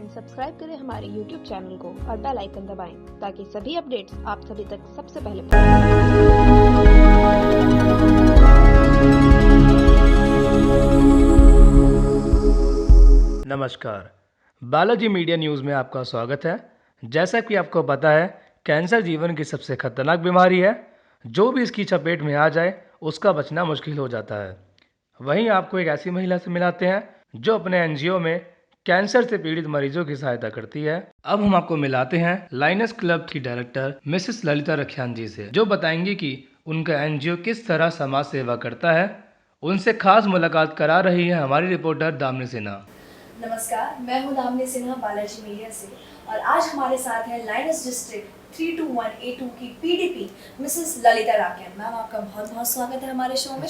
And subscribe करें हमारे YouTube channel को और बेल आइकन दबाएं ताकि सभी अपडेट्स आप सभी तक सबसे पहले नमस्कार, बालाजी मीडिया न्यूज़ में आपका स्वागत है। जैसा कि आपको पता है, कैंसर जीवन की सबसे खतरनाक बीमारी है। जो भी इसकी चपेट में आ जाए उसका बचना मुश्किल हो जाता है। वहीं आपको एक ऐसी महिला से मिलाते हैं जो अपने एनजीओ में कैंसर से पीड़ित मरीजों की सहायता करती है। अब हम आपको मिलाते हैं लाइनस क्लब की डायरेक्टर मिसेस ललिता रखियान जी से, जो बताएंगी कि उनका एनजीओ किस तरह समाज सेवा करता है। उनसे खास मुलाकात करा रही है हमारी रिपोर्टर दामिनी सिन्हा। नमस्कार, मैं हूं दामिनी सिन्हा बालाजी मीडिया से और आज हमारे साथ है लाइनस डिस्ट्रिक्ट 321A2 की पीडीपी मिसेस ललिता राकेन। मैम, आपका बहुत बहुत स्वागत है हमारे शो में।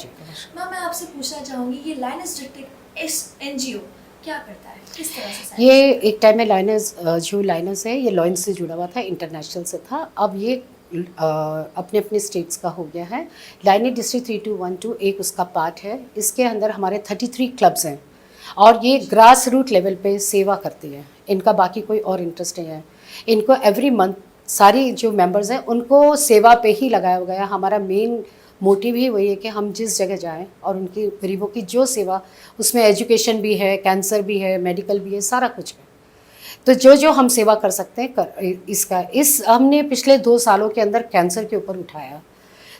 मैम, मैं आपसे पूछना चाहूँगी ये लाइनस डिस्ट्रिक्ट इस एनजीओ क्या करता है, किस तरह से? ये एक टाइम में लाइनस है, ये लॉयंस से जुड़ा हुआ था, इंटरनेशनल से था। अब ये अपने अपने स्टेट्स का हो गया है। लाइनस डिस्ट्रिक्ट 3212 एक उसका पार्ट है। इसके अंदर हमारे 33 क्लब्स हैं और ये ग्रास रूट लेवल पे सेवा करती है। इनका बाकी कोई और इंटरेस्ट नहीं है। इनको एवरी मंथ सारी जो मेंबर्स हैं उनको सेवा पे ही लगाया गया। हमारा मेन मोटिव ही वही है कि हम जिस जगह जाएं और उनकी गरीबों की जो सेवा, उसमें एजुकेशन भी है, कैंसर भी है, मेडिकल भी है, सारा कुछ है। तो जो जो हम सेवा कर सकते हैं हमने पिछले 2 सालों के अंदर कैंसर के ऊपर उठाया।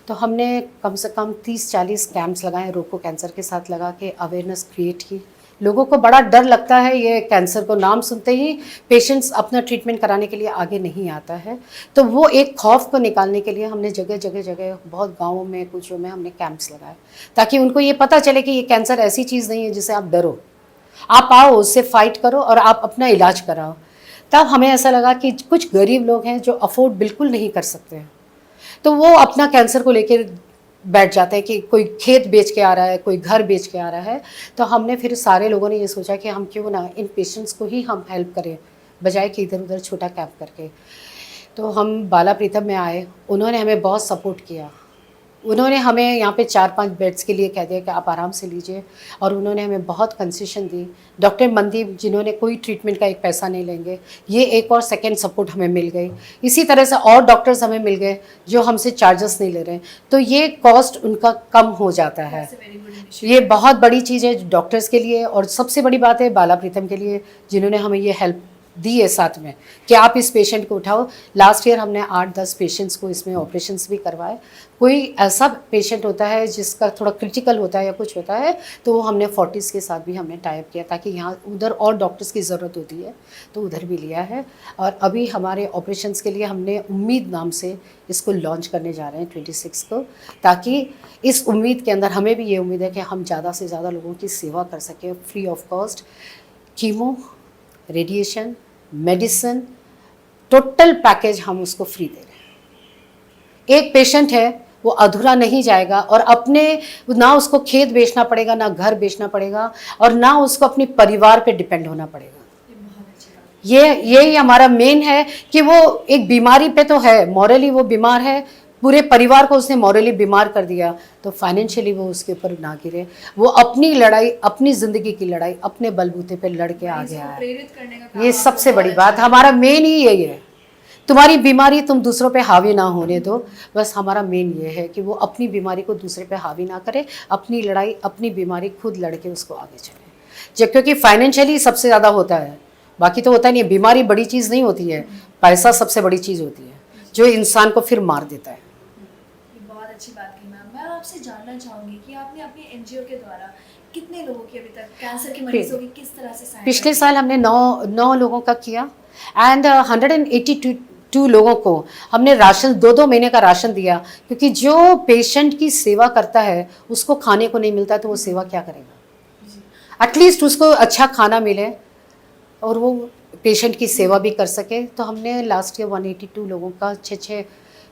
तो हमने कम से कम 30-40 कैंप्स लगाए, रोको कैंसर के साथ लगा के अवेयरनेस क्रिएट की। लोगों को बड़ा डर लगता है, ये कैंसर को नाम सुनते ही पेशेंट्स अपना ट्रीटमेंट कराने के लिए आगे नहीं आता है। तो वो एक खौफ को निकालने के लिए हमने जगह जगह बहुत गाँवों में, कुछ में हमने कैंप्स लगाए ताकि उनको ये पता चले कि ये कैंसर ऐसी चीज़ नहीं है जिसे आप डरो। आप आओ, उससे फाइट करो और आप अपना इलाज कराओ। तब हमें ऐसा लगा कि कुछ गरीब लोग हैं जो अफोर्ड बिल्कुल नहीं कर सकते हैं, तो वो अपना कैंसर को लेकर बैठ जाते हैं कि कोई खेत बेच के आ रहा है, कोई घर बेच के आ रहा है। तो हमने फिर सारे लोगों ने ये सोचा कि हम क्यों ना इन पेशेंट्स को ही हम हेल्प करें, बजाय कि इधर उधर छोटा कैंप करके। तो हम बाला प्रीतम में आए, उन्होंने हमें बहुत सपोर्ट किया। उन्होंने हमें यहाँ पे 4-5 बेड्स के लिए कह दिया कि आप आराम से लीजिए, और उन्होंने हमें बहुत कंसेशन दी। डॉक्टर मनदीप, जिन्होंने कोई ट्रीटमेंट का एक पैसा नहीं लेंगे, ये एक और सेकंड सपोर्ट हमें मिल गई। इसी तरह से और डॉक्टर्स हमें मिल गए जो हमसे चार्जेस नहीं ले रहे हैं, तो ये कॉस्ट उनका कम हो जाता है। ये बहुत बड़ी चीज़ है डॉक्टर्स के लिए, और सबसे बड़ी बात है बाला प्रीतम के लिए, जिन्होंने हमें ये हेल्प दी है साथ में कि आप इस पेशेंट को उठाओ। लास्ट ईयर हमने 8-10 पेशेंट्स को इसमें ऑपरेशंस भी करवाए। कोई ऐसा पेशेंट होता है जिसका थोड़ा क्रिटिकल होता है या कुछ होता है, तो वो हमने फोर्टिस के साथ भी हमने टाइप किया ताकि यहाँ उधर और डॉक्टर्स की ज़रूरत होती है, तो उधर भी लिया है। और अभी हमारे ऑपरेशंस के लिए हमने उम्मीद नाम से इसको लॉन्च करने जा रहे हैं 26 को, ताकि इस उम्मीद के अंदर हमें भी ये उम्मीद है कि हम ज़्यादा से ज़्यादा लोगों की सेवा कर सकें free of cost. Chemo, radiation, medicine, total package हम उसको फ्री दे रहे हैं। एक पेशेंट है वो अधूरा नहीं जाएगा, और अपने ना उसको खेत बेचना पड़ेगा, ना घर बेचना पड़ेगा, और ना उसको अपने परिवार पे डिपेंड होना पड़ेगा। ये हमारा मेन है कि वो एक बीमारी पे तो है, मॉरली वो बीमार है, पूरे परिवार को उसने मॉरली बीमार कर दिया, तो फाइनेंशियली वो उसके ऊपर ना गिरे। वो अपनी लड़ाई, अपनी ज़िंदगी की लड़ाई अपने बलबूते पे लड़ के आ गया है। ये सबसे बड़ी बात, हमारा मेन ही यही है। तुम्हारी बीमारी तुम दूसरों पे हावी ना होने दो, बस हमारा मेन ये है कि वो अपनी बीमारी को दूसरे पे हावी ना करे, अपनी लड़ाई, अपनी बीमारी खुद लड़के उसको आगे चले। क्योंकि फाइनेंशियली सबसे ज़्यादा होता है, बाकी तो होता नहीं है। बीमारी बड़ी चीज़ नहीं होती है, पैसा सबसे बड़ी चीज़ होती है जो इंसान को फिर मार देता है। बहुत अच्छी बात की मैम। मैं आपसे जानना चाहूँगी कि आपने अपने एनजीओ के द्वारा कितने लोगों की अभी तक कैंसर के मरीजों की किस तरह से सहायता? पिछले साल हमने 9 लोगों का किया, एंड 182 लोगों को हमने राशन 2-2 महीने का राशन दिया, क्योंकि जो पेशेंट की सेवा करता है उसको खाने को नहीं मिलता तो वो सेवा क्या करेगा। एटलीस्ट उसको अच्छा खाना मिले और वो पेशेंट की सेवा भी कर सके। तो हमने लास्ट ईयर 182 लोगों का 6-6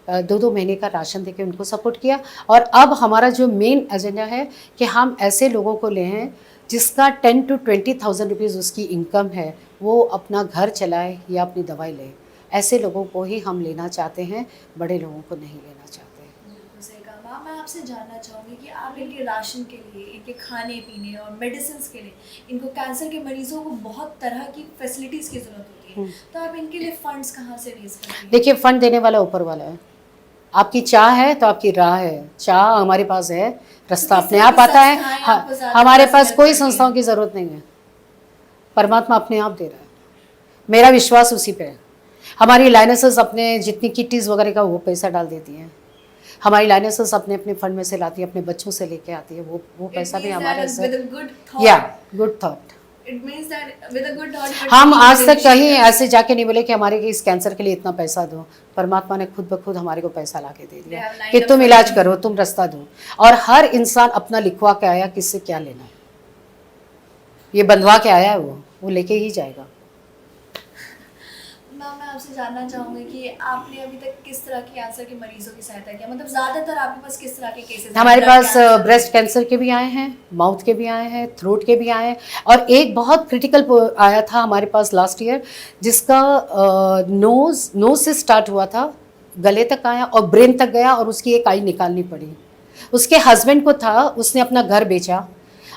2-2 महीने का राशन देके उनको सपोर्ट किया। और अब हमारा जो मेन एजेंडा है कि हम ऐसे लोगों को ले हैं जिसका 10 to 20,000 रुपीज़ उसकी इनकम है, वो अपना घर चलाए या अपनी दवाई ले। ऐसे लोगों को ही हम लेना चाहते हैं, बड़े लोगों को नहीं लेना चाहते। बिल्कुल सही कहा मैम। मैं आपसे जानना चाहूँगी कि आप इनके राशन के लिए, इनके खाने पीने और मेडिसिन के लिए, इनको कैंसर के मरीजों को बहुत तरह की फैसिलिटीज़ की ज़रूरत होती है, तो आप इनके लिए फंड्स कहाँ से रेज करती हैं? देखिए, फंड देने वाला ऊपर वाला है। आपकी चाह है तो आपकी राह है। चाह हमारे पास है, रास्ता किस अपने तरह आप की आता है। संस्थाएं आपको ज़्यादा हमारे पैसे पास help कोई करती हैं? संस्थाओं की ज़रूरत नहीं है, परमात्मा अपने आप दे रहा है। मेरा विश्वास उसी पे है। हमारी लाइनेसेस अपने जितनी किटीज़ वगैरह का वो पैसा डाल देती हैं। हमारी लाइनेसेस अपने अपने फंड में से लाती है, अपने बच्चों से लेके आती है, वो पैसा भी हमारे से। या गुड थॉट। हम आज तक कहीं ऐसे जाके नहीं बोले कि हमारे इस कैंसर के लिए इतना पैसा दो। परमात्मा ने खुद ब खुद हमारे को पैसा ला के दे दिया कि तुम इलाज करो, तुम रास्ता दो। और हर इंसान अपना लिखवा के आया, किससे क्या लेना है, ये बंधवा के आया है, वो लेके ही जाएगा। मैम, मैं आपसे जानना चाहूँगी कि आपने अभी तक किस तरह के कैंसर के मरीजों की सहायता किया, मतलब ज़्यादातर आपके पास किस तरह के केसेस? हमारे पास ब्रेस्ट कैंसर के भी आए हैं, माउथ के भी आए हैं, थ्रोट के भी आए हैं, और एक बहुत क्रिटिकल आया था हमारे पास लास्ट ईयर, जिसका नोज से स्टार्ट हुआ था, गले तक आया और ब्रेन तक गया, और उसकी एक आई निकालनी पड़ी। उसके हस्बैंड को था, उसने अपना घर बेचा।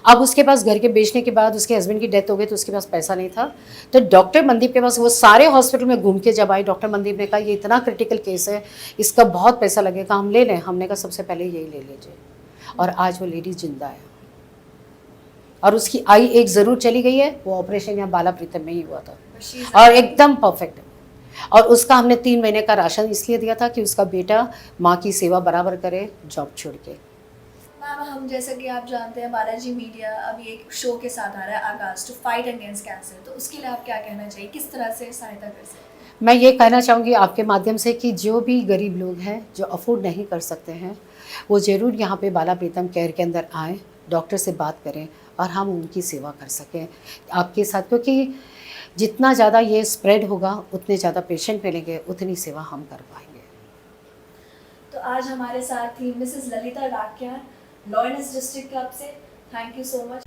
अब उसके पास घर के बेचने के बाद उसके हस्बैंड की डेथ हो गई, तो उसके पास पैसा नहीं था। तो डॉक्टर मनदीप के पास वो सारे हॉस्पिटल में घूम के जब आई, डॉक्टर मनदीप ने कहा ये इतना क्रिटिकल केस है, इसका बहुत पैसा लगेगा, हम ले लें। हमने कहा सबसे पहले यही ले लीजिए। और आज वो लेडी जिंदा है, और उसकी आई एक ज़रूर चली गई है, वो ऑपरेशन यहाँ बाला प्रीतम में ही हुआ था, और एकदम परफेक्ट है। और उसका हमने 3 महीने का राशन इसलिए दिया था कि उसका बेटा माँ की सेवा बराबर करे, जॉब छोड़ के। मैम, हम जैसा कि आप जानते हैं, बालाजी मीडिया अभी एक शो के साथ आ रहा है, आगाज, टू फाइट अगेंस्ट कैंसर, तो उसके लिए आप क्या कहना चाहिए, किस तरह से सहायता कर सकते हैं? मैं ये कहना चाहूँगी आपके माध्यम से कि जो भी गरीब लोग हैं, जो अफोर्ड नहीं कर सकते हैं, वो ज़रूर यहाँ पे बाला प्रीतम केयर के अंदर आएँ, डॉक्टर से बात करें, और हम उनकी सेवा कर सकें आपके साथ। क्योंकि जितना ज़्यादा ये स्प्रेड होगा, उतने ज़्यादा पेशेंट मिलेंगे, उतनी सेवा हम कर पाएंगे। तो आज हमारे साथ थी Mrs Lalita Rakyan, lioness district club से। Thank you so much.